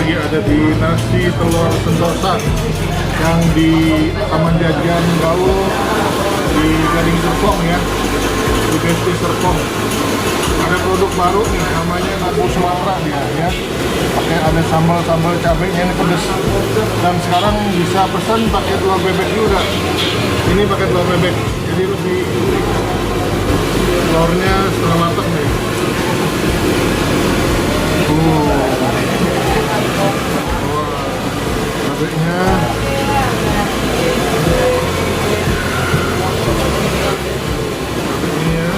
lagi ada di nasi telur sentosa yang di Taman Jajan Galuh di Gading Serpong ya, di Besti Serpong. Ada produk baru nih namanya Nabu Sumatera dia ya, pakai ada sambal cabenya, ini pedas. Dan sekarang bisa pesan pakai telur bebek juga. Ini pakai telur bebek, jadi lebih telurnya setengah matang nih. Cabenya ini ya.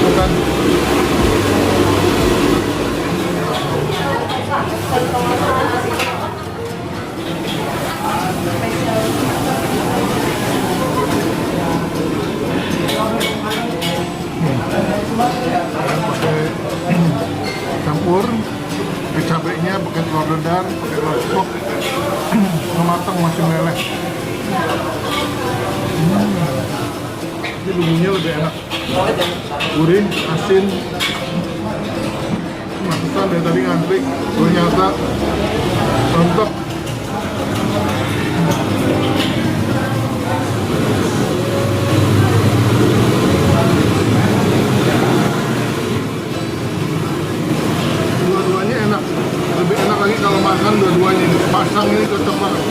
Bukan. Campur pakai cabenya, pakai telur dadar, pakai telur ceplok, matang masih meleleh. Ini bumbunya lebih enak, gurih, asin. Mantap dari tadi ngantri, ternyata mantap. Dua-duanya enak, lebih enak lagi kalau makan dua-duanya. Pasang ini cocok banget.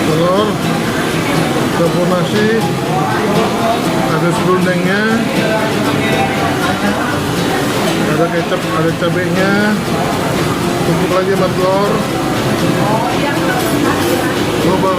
Telur, campur nasi, ada serundengnya, ada kecap, ada cabenya, tumpuk lagi sama telur, global.